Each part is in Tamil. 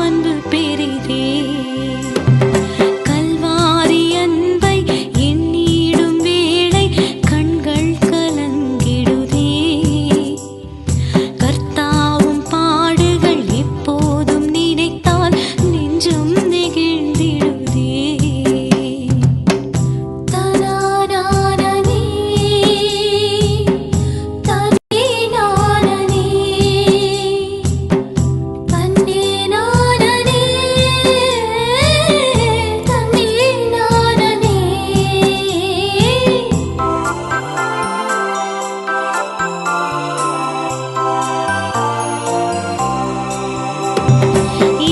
அன்பு பெரிதே. கல்வாரி அன்பை எண்ணிடும் வேளை கண்கள் கலங்கிடுதே. கர்த்தாவும் பாடுகள் எப்போதும் நினைத்தால் நெஞ்சம் நெகிழ்ந்திடுதே. தனானானே தன்னே நானனே தன்னே நானனே தன்னே நானனே.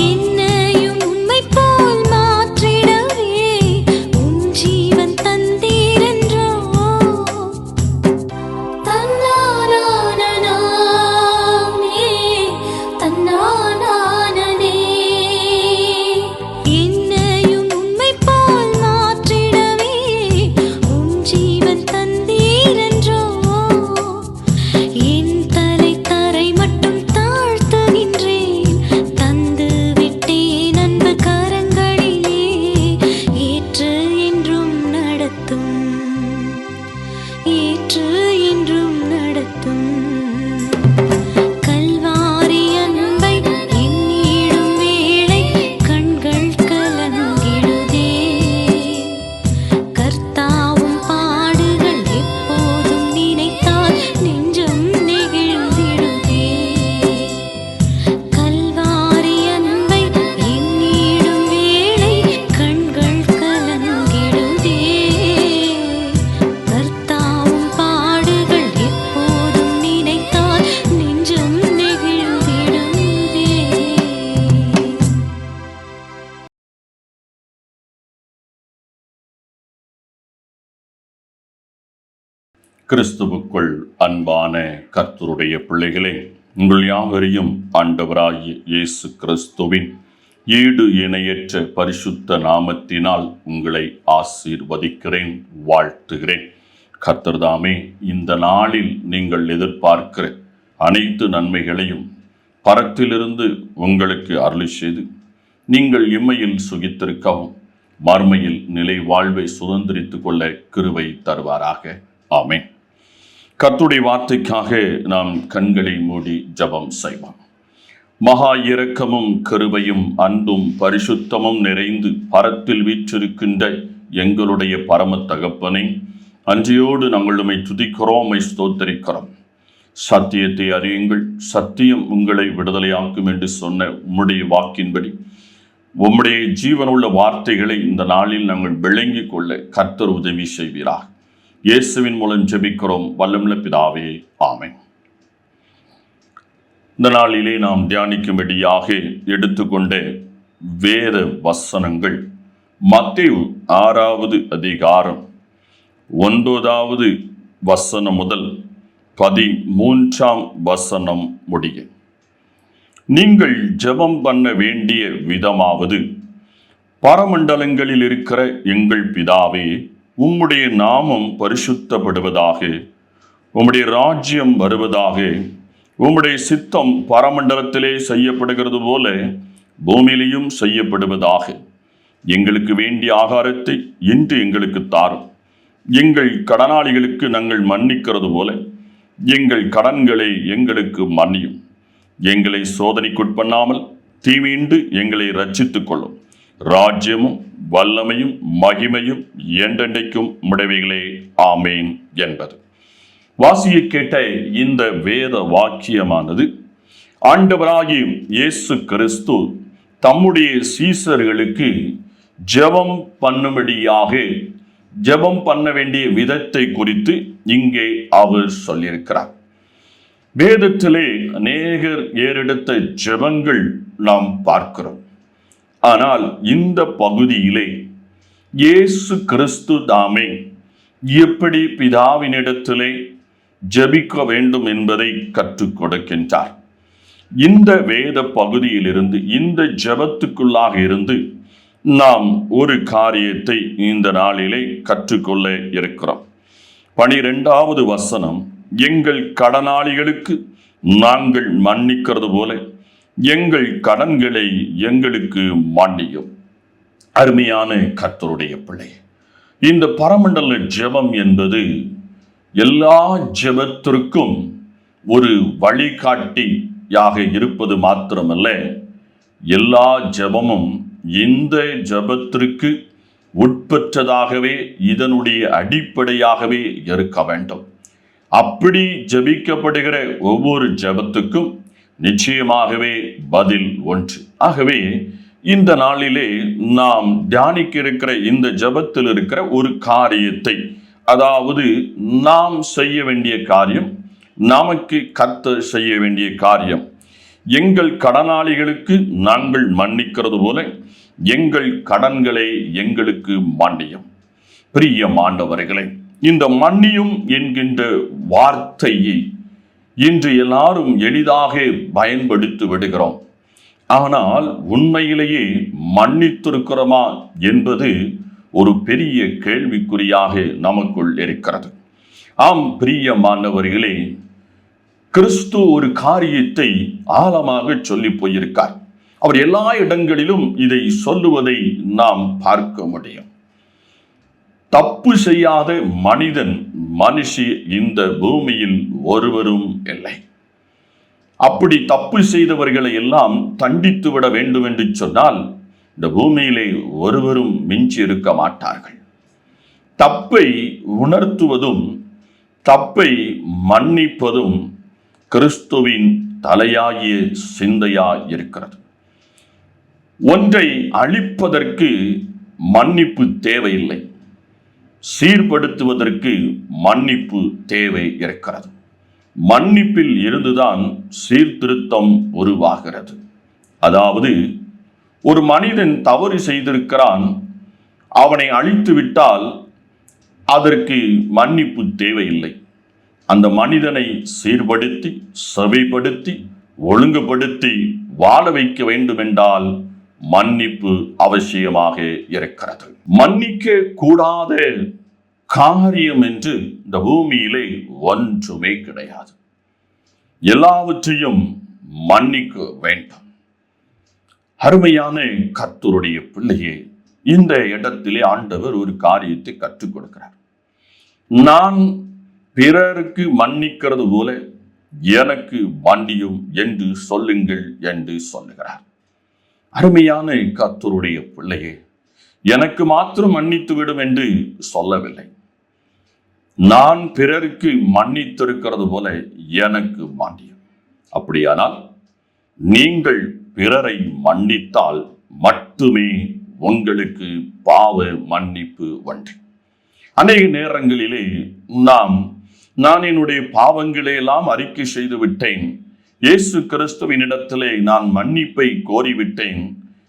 என்னையும் உம்மை போல் மாற்றிடவே உம் ஜீவன் தந்தீரென்றோ. தன்னானானே தன்னானானே. என்னையும் உம்மை போல் மாற்றிடவே உம் ஜீவன் தந்தீரென்றோ. என் தலை தரை மட்டும் தாழ்த்துகின்றேன். தந்து விட்டேன் அன்பு கரங்களிலே. ஏற்று என்றும் நடத்தும் ஏற்று என்றும் நடத்தும். கல்வாரி அன்பை எண்ணிடும் வேளை கண்கள் கலங்கிடுதே. கர்த்தாவும் பாடுகள் எப்போதும் நினைத்தால் நெஞ்சம் நெகிழ்ந்திடுதே. கல்வாரி அன்பை எண்ணிடும் வேளை கண்கள் கலங்கிடுதே. கர்த்தாவும் பாடுகள் எப்போதும் நினைத்தால் நெஞ்சம் நெகிழ்ந்திடுதே. கிறிஸ்துவுக்குள் அன்பான கர்த்தருடைய பிள்ளைகளே, உங்கள் யாவரையும் ஆண்டவராகிய இயேசு கிறிஸ்துவின் ஈடு இணையற்ற பரிசுத்த நாமத்தினால் உங்களை ஆசீர்வதிக்கிறேன், வாழ்த்துகிறேன். கர்த்தர்தாமே இந்த நாளில் நீங்கள் எதிர்பார்க்கிற அனைத்து நன்மைகளையும் பரத்திலிருந்து உங்களுக்கு அருளி செய்து நீங்கள் இம்மையில் சுகித்திருக்கவும் மறுமையில் நிலை வாழ்வை சுதந்திரித்துக் கொள்ள கிருபை தருவாராக. ஆமென். கர்த்தருடைய வார்த்தைக்காக நாம் கண்களை மூடி ஜெபம் செய்வோம். மகா இரக்கமும் கிருபையும் அன்பும் பரிசுத்தமும் நிறைந்து பரத்தில் வீற்றிருக்கின்ற எங்களுடைய பரம தகப்பனை, அன்றையோடு நாங்கள் உம்மை துதிக்கிறோம், உம்மை ஸ்தோத்தரிக்கிறோம். சத்தியத்தை அறியுங்கள், சத்தியம் உங்களை விடுதலையாக்கும் என்று சொன்ன உம்முடைய வாக்கின்படி உம்முடைய ஜீவனுள்ள வார்த்தைகளை இந்த நாளில் நாங்கள் விளங்கிக் கொள்ள கர்த்தர் உதவி செய்வீராக. இயேசுவின் மூலம் ஜெபிக்கிறோம் வல்லமுள்ள பிதாவே, ஆமென். இந்த நாளிலே நாம் தியானிக்கும்படியாக எடுத்துக்கொண்ட வேத வசனங்கள் மத்தேயு 6வது அதிகாரம் 9வது வசனம் முதல் 13ஆம் வசனம் முடிய. நீங்கள் ஜெபம் பண்ண வேண்டிய விதமாவது, பரமண்டலங்களில் இருக்கிற எங்கள் பிதாவே, உம்முடைய நாமம் பரிசுத்தப்படுவதாக, உம்முடைய ராஜ்யம் வருவதாக, உம்முடைய சித்தம் பரமண்டலத்திலே செய்யப்படுகிறது போல பூமியிலையும் செய்யப்படுவதாக. எங்களுக்கு வேண்டிய ஆகாரத்தை இன்று எங்களுக்கு தாரும். எங்கள் கடனாளிகளுக்கு நாங்கள் மன்னிக்கிறது போல எங்கள் கடன்களை எங்களுக்கு மன்னியும். எங்களை சோதனைக்குட்பண்ணாமல் தீமீண்டு எங்களை ரட்சித்துக் கொள்ளும். ராஜ்யமும் வல்லமையும் மகிமையும் என்றென்றைக்கும் உம்முடையவைகளே, ஆமேன் என்பது. வாசியை கேட்ட இந்த வேத வாக்கியமானது ஆண்டவராகிய இயேசு கிறிஸ்து தம்முடைய சீசர்களுக்கு ஜெபம் பண்ணும்படியாக ஜெபம் பண்ண வேண்டிய விதத்தை குறித்து இங்கே அவர் சொல்லியிருக்கிறார். வேதத்திலே அநேகர் ஏறெடுத்த ஜெபங்கள் நாம் பார்க்கிறோம். ஆனால் இந்த பகுதியிலே இயேசு கிறிஸ்து தாமே எப்படி பிதாவினிடத்திலே ஜெபிக்க வேண்டும் என்பதை கற்றுக் கொடுக்கின்றார். இந்த வேத பகுதியிலிருந்து, இந்த ஜெபத்துக்குள்ளாக இருந்து நாம் ஒரு காரியத்தை இந்த நாளிலே கற்றுக்கொள்ள இருக்கிறோம். 12வது வசனம், எங்கள் கடனாளிகளுக்கு நாங்கள் மன்னிக்கிறது போல எங்கள் கடன்களை எங்களுக்கு மன்னியும். அருமையான கர்த்தருடைய பிள்ளை, இந்த பரமண்டல ஜெபம் என்பது எல்லா ஜெபத்திற்கும் ஒரு வழிகாட்டியாக இருப்பது மாத்திரமல்ல, எல்லா ஜெபமும் இந்த ஜெபத்திற்கு உட்பட்டதாகவே, இதனுடைய அடிப்படையாகவே இருக்க வேண்டும். அப்படி ஜெபிக்கப்படுகிற ஒவ்வொரு ஜெபத்துக்கும் நிச்சயமாகவே பதில் ஒன்று. ஆகவே இந்த நாளிலே நாம் தியானிக்க இருக்கிற இந்த ஜெபத்தில் இருக்கிற ஒரு காரியத்தை, அதாவது நாம் செய்ய வேண்டிய காரியம், நமக்கு கர்த்தர் செய்ய வேண்டிய காரியம், எங்கள் கடனாளிகளுக்கு நாங்கள் மன்னிக்கிறது போல எங்கள் கடன்களை எங்களுக்கு மன்னியும். பிரியமானவர்களே, இந்த மன்னியும் என்கின்ற வார்த்தையை இன்று எல்லாரும் எளிதாக பயன்படுத்தி விடுகிறோம். ஆனால் உண்மையிலேயே மன்னித்திருக்கிறோமா என்பது ஒரு பெரிய கேள்விக்குறியாக நமக்குள் இருக்கிறது. ஆம் பிரியமானவர்களே, கிறிஸ்து ஒரு காரியத்தை ஆழமாக சொல்லி போயிருக்கார். அவர் எல்லா இடங்களிலும் இதை சொல்லுவதை நாம் பார்க்க முடியும். தப்பு செய்யாத மனுஷி இந்த பூமியில் ஒருவரும் இல்லை. அப்படி தப்பு செய்தவர்களை எல்லாம் தண்டித்து விட வேண்டும் என்று சொன்னால் இந்த பூமியிலே ஒருவரும் மிஞ்சி இருக்க மாட்டார்கள். தப்பை உணர்த்துவதும் தப்பை மன்னிப்பதும் கிறிஸ்துவின் தலையாகிய சிந்தையாய் இருக்கிறது. ஒன்றை அழிப்பதற்கு மன்னிப்பு தேவையில்லை, சீர்படுத்துவதற்கு மன்னிப்பு தேவை இருக்கிறது. மன்னிப்பில் இருந்துதான் சீர்திருத்தம் உருவாகிறது. அதாவது ஒரு மனிதன் தவறு செய்திருக்கிறான், அவனை அழித்து விட்டால் அதற்கு மன்னிப்பு தேவையில்லை. அந்த மனிதனை சீர்படுத்தி செவிப்படுத்தி ஒழுங்குபடுத்தி வாழ வைக்க வேண்டுமென்றால் மன்னிப்பு அவசியமாக இருக்கிறது. மன்னிக்க கூடாத காரியம் என்று இந்த பூமியிலே ஒன்றுமே கிடையாது. எல்லாவற்றையும் மன்னிக்க வேண்டும். அருமையான கர்த்தருடைய பிள்ளையே, இந்த இடத்திலே ஆண்டவர் ஒரு காரியத்தை கற்றுக் கொடுக்கிறார். நான் பிறருக்கு மன்னிக்கிறது போல எனக்கு மன்னியும் என்று சொல்லுங்கள் என்று சொல்லுகிறார். அருமையான கர்த்தருடைய பிள்ளையே, எனக்கு மாத்திரம் மன்னித்து விடும் என்று சொல்லவில்லை. நான் பிறருக்கு மன்னித்திருக்கிறது போல எனக்கு மன்னியும். அப்படியானால் நீங்கள் பிறரை மன்னித்தால் மட்டுமே உங்களுக்கு பாவ மன்னிப்பு உண்டு. அநேக நேரங்களிலே நான் என்னுடைய பாவங்களை எல்லாம் அறிக்கை செய்து விட்டேன், இயேசு கிறிஸ்துவினிடத்திலே நான் மன்னிப்பை கோரிவிட்டேன்,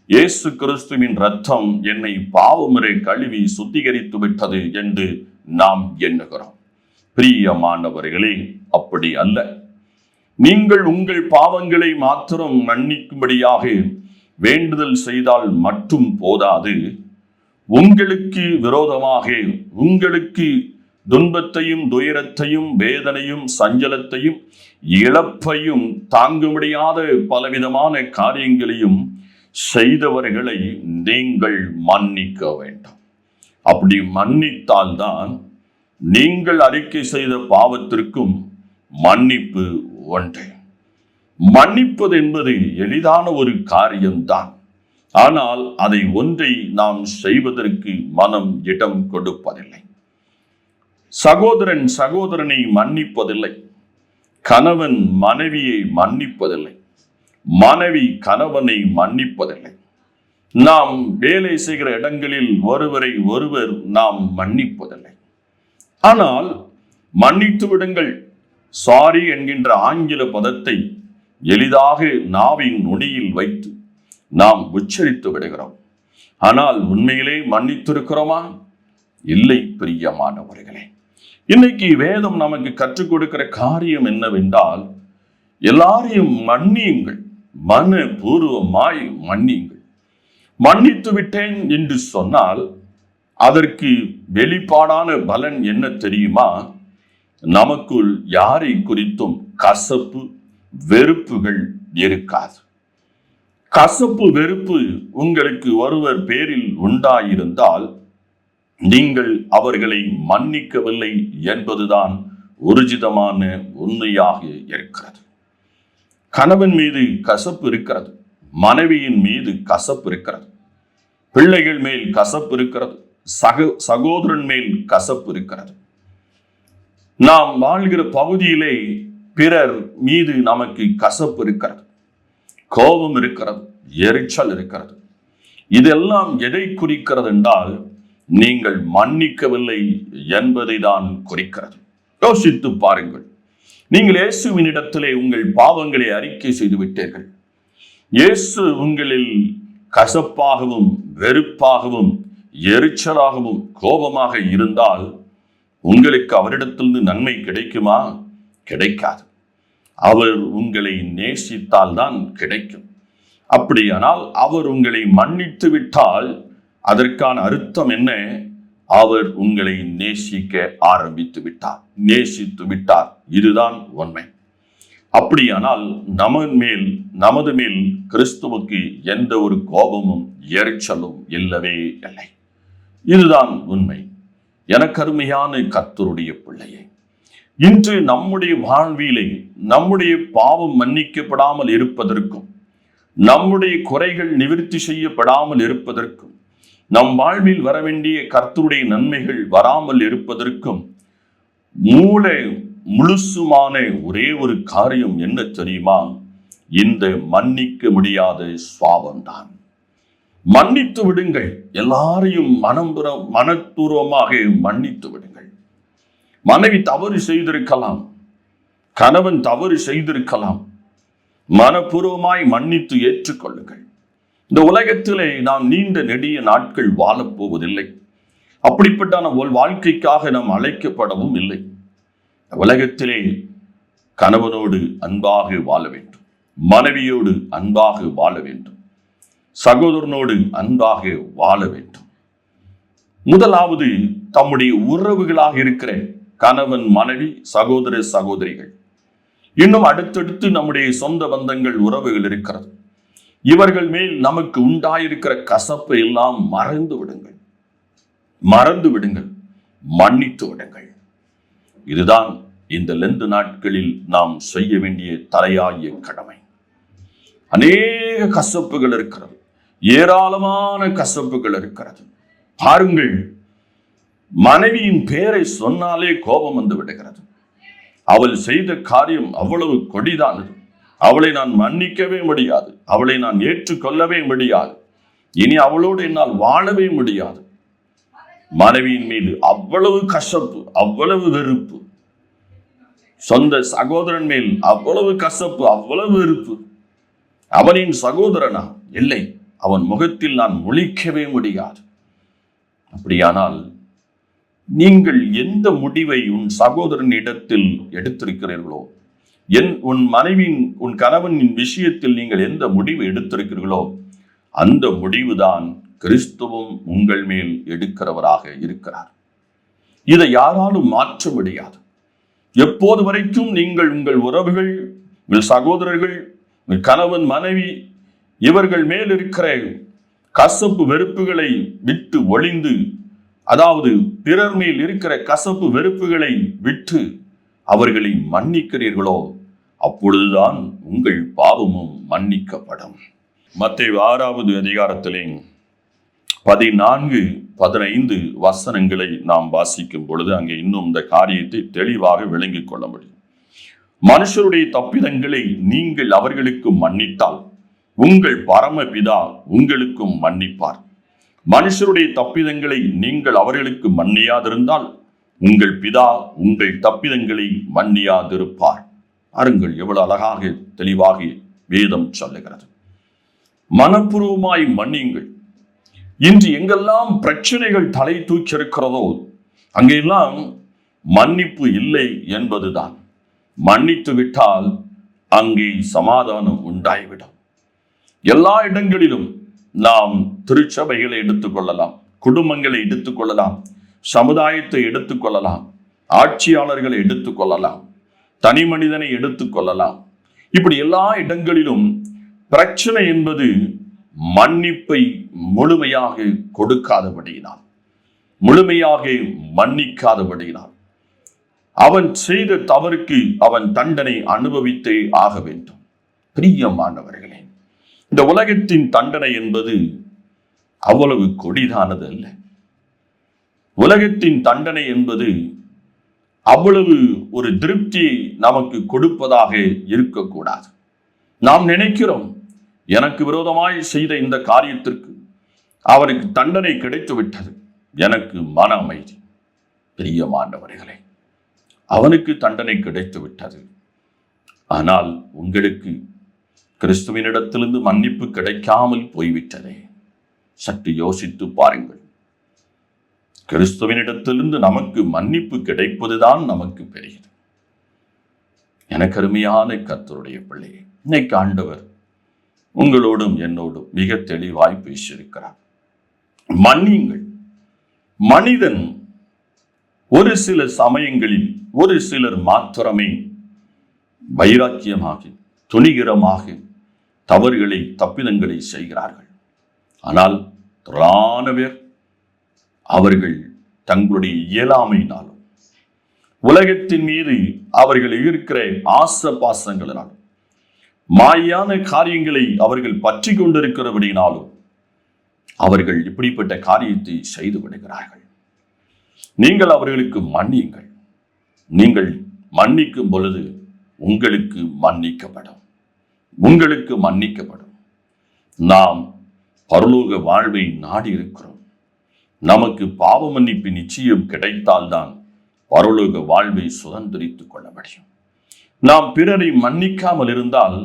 இயேசு கிறிஸ்துவின் இரத்தம் என்னை பாவமுறை கழுவி சுத்திகரித்து விட்டது என்று நாம் எண்ணுகிறோம். பிரியமானவர்களே, அப்படி அல்ல. நீங்கள் உங்கள் பாவங்களை மாத்திரம் மன்னிக்கும்படியாக வேண்டுதல் செய்தால் மட்டும் போதாது, உங்களுக்கு விரோதமாக உங்களுக்கு துன்பத்தையும் துயரத்தையும் வேதனையும் சஞ்சலத்தையும் இழப்பையும் தாங்க முடியாத பலவிதமான காரியங்களையும் செய்தவர்களை நீங்கள் மன்னிக்க வேண்டும். அப்படி மன்னித்தால்தான் நீங்கள் அறிக்கை செய்த பாவத்திற்கும் மன்னிப்பு உண்டு. மன்னிப்பது என்பது எளிதான ஒரு காரியம்தான். ஆனால் அதை ஒன்றை நாம் செய்வதற்கு மனம் இடம் கொடுப்பதில்லை. சகோதரன் சகோதரனை மன்னிப்பதில்லை, கணவன் மனைவியை மன்னிப்பதில்லை, மனைவி கணவனை மன்னிப்பதில்லை. நாம் வேலை செய்கிற இடங்களில் ஒருவரை ஒருவர் நாம் மன்னிப்பதில்லை. ஆனால் மன்னித்து விடுங்கள், சாரி என்கின்ற ஆங்கில பதத்தை எளிதாக நாவின் நுனியில் வைத்து நாம் உச்சரித்து விடுகிறோம். ஆனால் உண்மையிலே மன்னித்திருக்கிறோமா? இல்லை. பிரியமானவர்களே, இன்னைக்கு வேதம் நமக்கு கற்றுக் கொடுக்கிற காரியம் என்னவென்றால், எல்லாரையும் மன்னியுங்கள், மனப்பூர்வமாய் மன்னியுங்கள். மன்னித்து விட்டேன் என்று சொன்னால் அதற்கு வெளிப்பாடான பலன் என்ன தெரியுமா? நமக்குள் யாரை குறித்தும் கசப்பு வெறுப்புகள் இருக்காது. கசப்பு வெறுப்பு உங்களுக்கு ஒருவர் பேரில் உண்டாயிருந்தால் நீங்கள் அவர்களை மன்னிக்கவில்லை என்பதுதான் ஊர்ஜிதமான உண்மையாக இருக்கிறது. கணவன் மீது கசப்பு இருக்கிறது, மனைவியின் மீது கசப்பு இருக்கிறது, பிள்ளைகள் மேல் கசப்பு இருக்கிறது, சகோதரன் மேல் கசப்பு இருக்கிறது. நாம் வாழ்கிற பகுதியிலே பிறர் மீது நமக்கு கசப்பு இருக்கிறது, கோபம் இருக்கிறது, எரிச்சல் இருக்கிறது. இதெல்லாம் எதை குறிக்கிறது என்றால் நீங்கள் மன்னிக்கவில்லை என்பதை தான் குறிக்கிறது. யோசித்து பாருங்கள். நீங்கள் இயேசுவின் இடத்திலே உங்கள் பாவங்களை அறிக்கை செய்து விட்டீர்கள். இயேசு உங்களில் கசப்பாகவும் வெறுப்பாகவும் எரிச்சலாகவும் கோபமாக இருந்தால் உங்களுக்கு அவரிடத்திலிருந்து நன்மை கிடைக்குமா? கிடைக்காது. அவர் உங்களை நேசித்தால் தான் கிடைக்கும். அப்படியானால் அவர் உங்களை மன்னித்து விட்டால் அதற்கான அர்த்தம் என்ன? அவர் உங்களை நேசிக்க ஆரம்பித்து விட்டார், நேசித்து விட்டார். இதுதான் உண்மை. அப்படியானால் நமது மேல் கிறிஸ்துவுக்கு எந்த ஒரு கோபமும் எரிச்சலும் இல்லவே இல்லை. இதுதான் உண்மை. எனக்கு அருமையான கர்த்தருடைய பிள்ளையே, இன்று நம்முடைய வாழ்விலே நம்முடைய பாவம் மன்னிக்கப்படாமல் இருப்பதற்கும், நம்முடைய குறைகள் நிவர்த்தி செய்யப்படாமல் இருப்பதற்கும், நம் வாழ்வில் வர வேண்டிய கர்த்தருடைய நன்மைகள் வராமல் இருப்பதற்கும் முழுசுமான ஒரே ஒரு காரியம் என்ன தெரியுமா? இந்த மன்னிக்க முடியாத சுவாபம்தான். மன்னித்து விடுங்கள். எல்லாரையும் மனப்பூர்வமாக மன்னித்து விடுங்கள். மனைவி தவறு செய்திருக்கலாம், கணவன் தவறு செய்திருக்கலாம். மனப்பூர்வமாய் மன்னித்து ஏற்றுக்கொள்ளுங்கள். இந்த உலகத்திலே நாம் நீண்ட நெடிய நாட்கள் வாழப்போவதில்லை. அப்படிப்பட்ட வாழ்க்கைக்காக நாம் அழைக்கப்படவும் இல்லை. உலகத்திலே கணவனோடு அன்பாக வாழ வேண்டும், மனைவியோடு அன்பாக வாழ வேண்டும், சகோதரனோடு அன்பாக வாழ வேண்டும். முதலாவது தம்முடைய உறவுகளாக இருக்கிற கணவன், மனைவி, சகோதர சகோதரிகள், இன்னும் அடுத்தடுத்து நம்முடைய சொந்த பந்தங்கள், உறவுகள் இருக்கிறது. இவர்கள் மேல் நமக்கு உண்டாயிருக்கிற கசப்பை எல்லாம் மறந்து விடுங்கள், மன்னித்து விடுங்கள். இதுதான் இந்த லெந்து நாட்களில் நாம் செய்ய வேண்டிய தலையாய கடமை. அநேக கசப்புகள் இருக்கிறது, ஏராளமான கசப்புகள் இருக்கிறது. பாருங்கள், மனைவியின் பெயரை சொன்னாலே கோபம் வந்து விடுகிறது. அவள் செய்த காரியம் அவ்வளவு கொடிதானது. அவளை நான் மன்னிக்கவே முடியாது, அவளை நான் ஏற்றுக்கொள்ளவே முடியாது, இனி அவளோடு என்னால் வாழவே முடியாது. மனைவியின் மீது அவ்வளவு கசப்பு, அவ்வளவு வெறுப்பு. சொந்த சகோதரன் மேல் அவ்வளவு கசப்பு, அவ்வளவு வெறுப்பு. அவனின் சகோதரனா? இல்லை, அவன் முகத்தில் நான் முழிக்கவே முடியாது. அப்படியானால் நீங்கள் எந்த முடிவை உன் சகோதரன் இடத்தில் எடுத்திருக்கிறீர்களோ, உன் மனைவியின், உன் கணவனின் விஷயத்தில் நீங்கள் எந்த முடிவு எடுத்திருக்கிறீர்களோ, அந்த முடிவுதான் கிறிஸ்துவும் உங்கள் மேல் எடுக்கிறவராக இருக்கிறார். இதை யாராலும் மாற்ற முடியாது. எப்போது வரைக்கும் நீங்கள் உங்கள் உறவுகள், உங்கள் சகோதரர்கள், உங்கள் கணவன், மனைவி இவர்கள் மேல் இருக்கிற கசப்பு வெறுப்புகளை விட்டு ஒளிந்து, அதாவது பிறர் மேல் இருக்கிற கசப்பு வெறுப்புகளை விட்டு அவர்களை மன்னிக்கிறீர்களோ, அப்பொழுதுதான் உங்கள் பாவமும் மன்னிக்கப்படும். மத்தேயு 6வது அதிகாரத்திலே 14, 15 வசனங்களை நாம் வாசிக்கும் பொழுது அங்கே இன்னும் இந்த காரியத்தை தெளிவாக விளங்கிக் கொள்ள முடியும். மனுஷருடைய தப்பிதங்களை நீங்கள் அவர்களுக்கு மன்னித்தால் உங்கள் பரமபிதா உங்களுக்கும் மன்னிப்பார். மனுஷருடைய தப்பிதங்களை நீங்கள் அவர்களுக்கு மன்னியாதிருந்தால் உங்கள் பிதா உங்கள் தப்பிதங்களை மன்னியாதிருப்பார். பாருங்கள், எவ்வளவு அழகாக தெளிவாக வேதம் சொல்லுகிறது. மனப்பூர்வமாய் மன்னியுங்கள். இன்று எங்கெல்லாம் பிரச்சனைகள் தலை தூக்கி இருக்கிறதோ அங்கெல்லாம் மன்னிப்பு இல்லை என்பதுதான். மன்னித்து விட்டால் அங்கே சமாதானம் உண்டாய்விடும். எல்லா இடங்களிலும் நாம் திருச்சபைகளை எடுத்துக்கொள்ளலாம், குடும்பங்களை எடுத்துக்கொள்ளலாம், சமுதாயத்தை எடுத்துக்கொள்ளலாம், ஆட்சியாளர்களை எடுத்துக்கொள்ளலாம், தனி மனிதனை எடுத்துக்கொள்ளலாம். இப்படி எல்லா இடங்களிலும் பிரச்சனை என்பது மன்னிப்பை முழுமையாக கொடுக்காதபடியினால், முழுமையாக மன்னிக்காதபடியினால் அவன் செய்த தவறுக்கு அவன் தண்டனை அனுபவித்தே ஆக வேண்டும். பிரியமானவர்களே, இந்த உலகத்தின் தண்டனை என்பது அவ்வளவு கொடிதானது அல்ல. உலகத்தின் தண்டனை என்பது அவ்வளவு ஒரு திருப்தியை நமக்கு கொடுப்பதாக இருக்கக்கூடாது. நாம் நினைக்கிறோம், எனக்கு விரோதமாய் செய்த இந்த காரியத்திற்கு அவருக்கு தண்டனை கிடைத்து விட்டது, எனக்கு மன அமைதி. பிரியமானவர்களே, அவனுக்கு தண்டனை கிடைத்து விட்டது, ஆனால் உங்களுக்கு கிறிஸ்துவினிடத்திலிருந்து மன்னிப்பு கிடைக்காமல் போய்விட்டதே. சற்று யோசித்து பாருங்கள். கிறிஸ்துவினிடத்திலிருந்து நமக்கு மன்னிப்பு கிடைப்பதுதான் நமக்கு பெரியது. எனக்கு அருமையான கர்த்தருடைய பிள்ளையே, இன்னைக்கு ஆண்டவர் உங்களோடும் என்னோடும் மிக தெளிவாய் பேசியிருக்கிறார். மன்னியுங்கள். மனிதன் ஒரு சில சமயங்களில் ஒரு சிலர் மாத்திரமே வைராக்கியமாக துணிகரமாக தவறுகளை தப்பிதங்களை செய்கிறார்கள். ஆனால் திரளான பேர் அவர்கள் தங்களுடைய இயலாமையினாலும் உலகத்தின் மீது அவர்கள் இருக்கிற ஆச பாசங்களினாலும் மாயான காரியங்களை அவர்கள் பற்றி கொண்டிருக்கிறபடினாலும் அவர்கள் இப்படிப்பட்ட காரியத்தை செய்து விடுகிறார்கள். நீங்கள் அவர்களுக்கு மன்னியுங்கள். நீங்கள் மன்னிக்கும் பொழுது உங்களுக்கு மன்னிக்கப்படும், உங்களுக்கு மன்னிக்கப்படும். நாம் பரலோக வாழ்வை நாடி இருக்கிறோம். நமக்கு பாவ மன்னிப்பு நிச்சயம் கிடைத்தால்தான் பரலோக வாழ்வை சுதந்திரித்துக் கொள்ள முடியும். நாம் பிறரை மன்னிக்காமல் இருந்தால்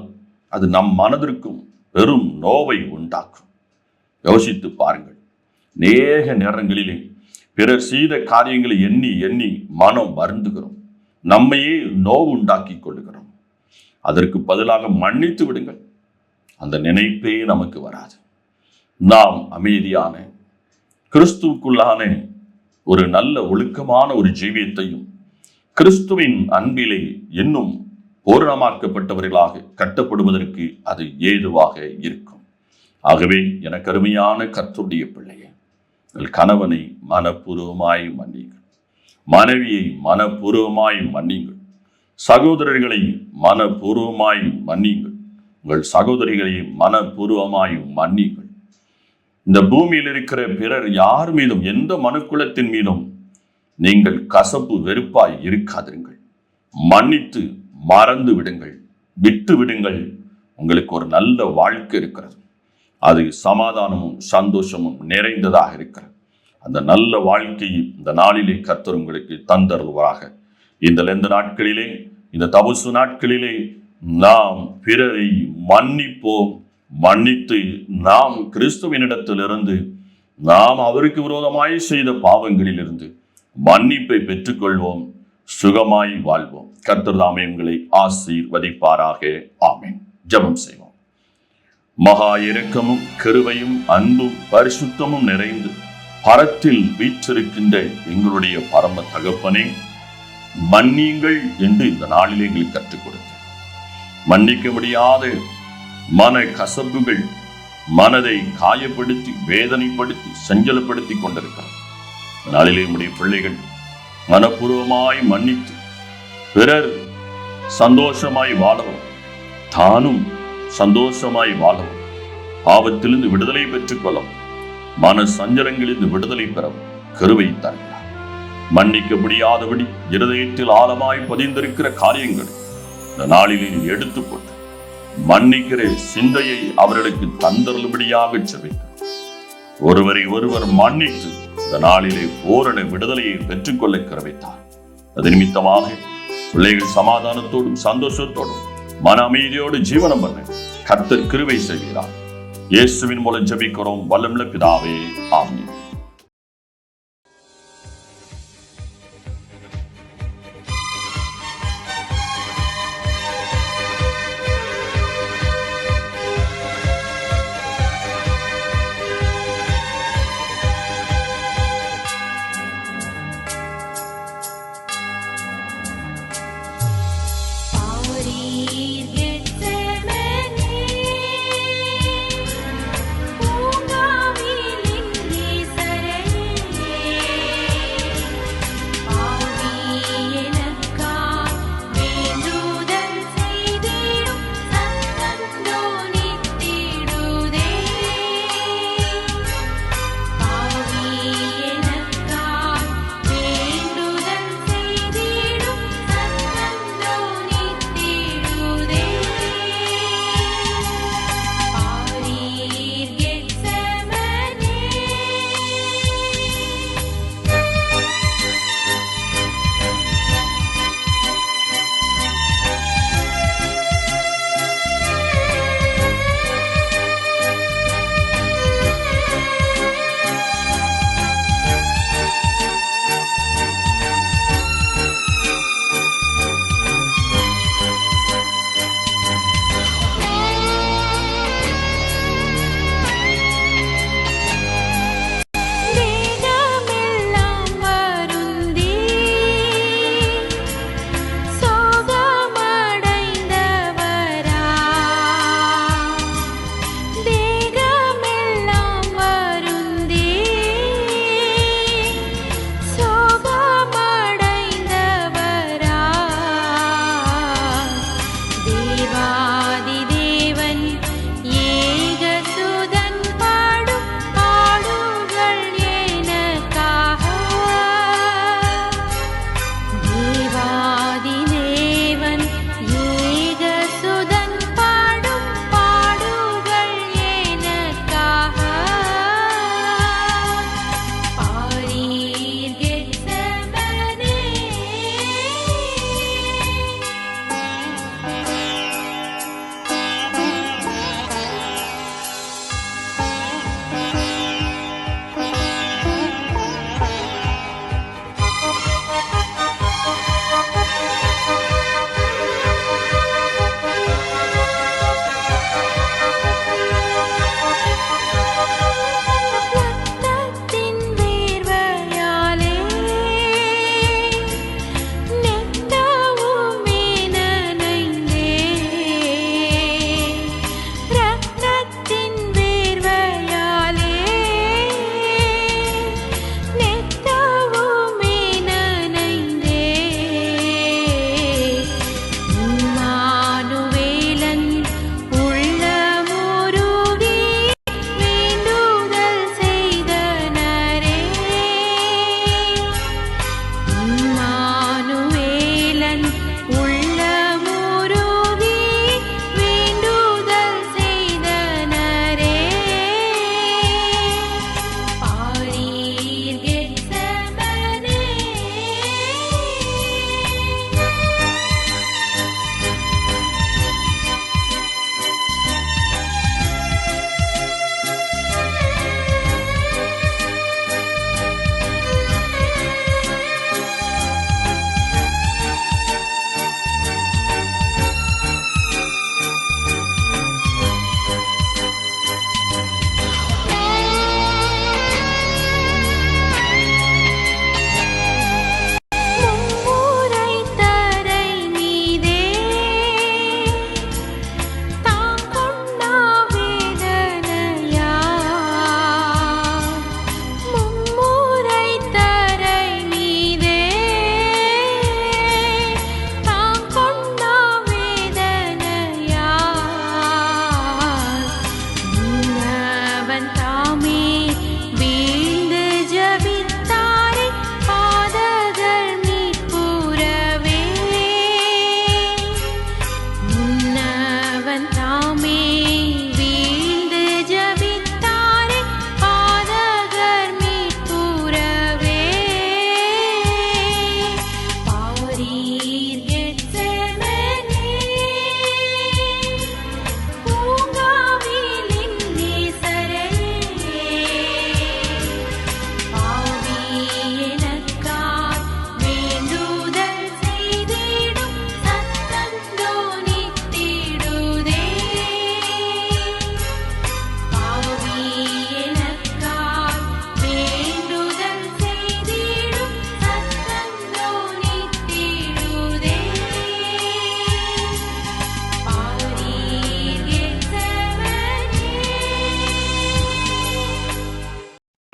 அது நம் மனதிற்கும் பெரும் நோவை உண்டாக்கும். யோசித்து பாருங்கள். நேக நேரங்களிலே பிறர் செய்த காரியங்களை எண்ணி எண்ணி மனம் வருந்துகிறோம், நம்மையே நோவு உண்டாக்கி கொள்ளுகிறோம். அதற்கு பதிலாக மன்னித்து விடுங்கள், அந்த நினைப்பே நமக்கு வராது. நாம் அமைதியான கிறிஸ்துவுக்குள்ளான ஒரு நல்ல ஒழுக்கமான ஒரு ஜீவியத்தையும் கிறிஸ்துவின் அன்பிலே இன்னும் பூரணமாக்கப்பட்டவர்களாக கட்டப்படுவதற்கு அது ஏதுவாக இருக்கும். ஆகவே எனக்கு அருமையான கர்த்தருடைய பிள்ளையே, கணவனை மனப்பூர்வமாய் மன்னியுங்கள், மனைவியை மனப்பூர்வமாய் மன்னியுங்கள், சகோதரர்களை மனப்பூர்வமாய் மன்னியுங்கள், உங்கள் சகோதரிகளை மனப்பூர்வமாய் மன்னியுங்கள். இந்த பூமியில் இருக்கிற பிறர் யார் மீதும், எந்த மனுக்குலத்தின் மீதும் நீங்கள் கசப்பு வெறுப்பாய் இருக்காதிருங்கள். மன்னித்து மறந்து விடுங்கள், விட்டு விடுங்கள். உங்களுக்கு ஒரு நல்ல வாழ்க்கை இருக்கிறது, அது சமாதானமும் சந்தோஷமும் நிறைந்ததாக இருக்கிறது. அந்த நல்ல வாழ்க்கையை இந்த நாளிலே கர்த்தர் உங்களுக்கு தந்தருள்வாராக. இந்த நாட்களிலே, இந்த தபசு நாட்களிலே நாம் பிறரை மன்னிப்போம். மன்னித்து நாம் கிறிஸ்துவினிடத்திலிருந்து நாம் அவருக்கு விரோதமாய் செய்த பாவங்களிலிருந்து மன்னிப்பை பெற்றுக்கொள்வோம், சுகமாய் வாழ்வோம். கர்த்தர் தாமே உங்களை ஆசீர்வதிப்பாராக. ஆமென். ஜெபம் செய்வோம். மகா இரக்கமும் கிருபையும் அன்பும் பரிசுத்தமும் நிறைந்து பரத்தில் வீற்றிருக்கின்ற எங்களுடைய பரம தகப்பனே, மன்னியுங்கள் என்று இந்த நாளிலே எங்களுக்கு கற்றுக் கொடுத்து, மன்னிக்க முடியாத மன கசப்புகள் மனதை காயப்படுத்தி வேதனைப்படுத்தி சஞ்சலப்படுத்தி கொண்டிருக்கிறார். நாளிலே உடைய பிள்ளைகள் மனப்பூர்வமாய் மன்னித்து பிறர் சந்தோஷமாய் வாழவும், தானும் சந்தோஷமாய் வாழவும், பாவத்திலிருந்து விடுதலை பெற்றுக் கொள்ளவும், மன சஞ்சலங்களிலிருந்து விடுதலை பெறவும் கிருபை தருகிறார். மன்னிக்க முடியாதபடி இருதயத்தில் ஆழமாய் பதிந்திருக்கிற காரியங்களை இந்த நாளிலே எடுத்து போட்டு மன்னிக்கிற சிந்தையை அவர்களுக்கு தந்தருளும்படியாக செபித்தார். ஒருவரை ஒருவர் மன்னித்து இந்த நாளிலே பூரண விடுதலையை பெற்றுக்கொள்ள கிருபைத்தார். அது நிமித்தமாக பிள்ளைகள் சமாதானத்தோடும் சந்தோஷத்தோடும் மன அமைதியோடு ஜீவனம் பண்ண கர்த்தர் கிருபை செய்கிறார். இயேசுவின் மூலம் ஜெபிக்கிறோம் வல்லமுள்ள பிதாவே, ஆமென். ஆரீர் கெத்செமனே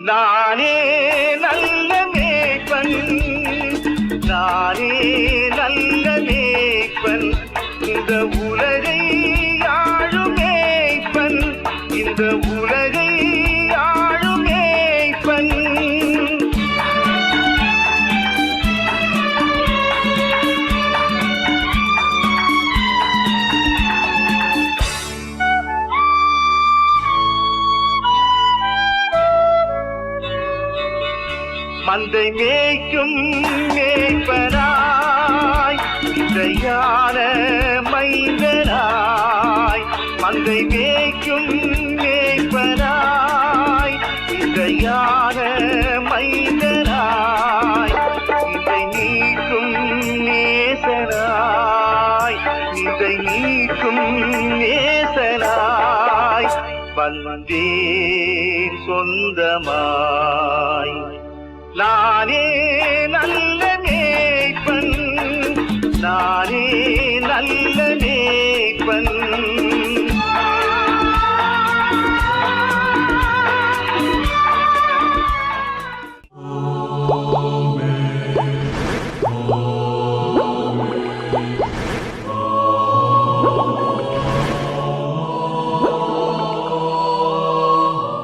நானே நல்ல மேய்ப்பன், நானே நல்ல மேய்ப்பன், இந்த உலகை ஆளும் மேய்ப்பன், இந்த உலகை ஆளும் மேய்ப்பன். மந்தை மேய்க்கும் மேய்ப்பனாய், இசையான மைந்தனாய், மந்தை மேய்க்கும் மேய்ப்பனாய், இசையான மைந்தனாய், இதை நீக்கும் நேசனாய், இதை நீக்கும் நேசனாய் வந்தேன் சொந்தமாய். நானே நல்ல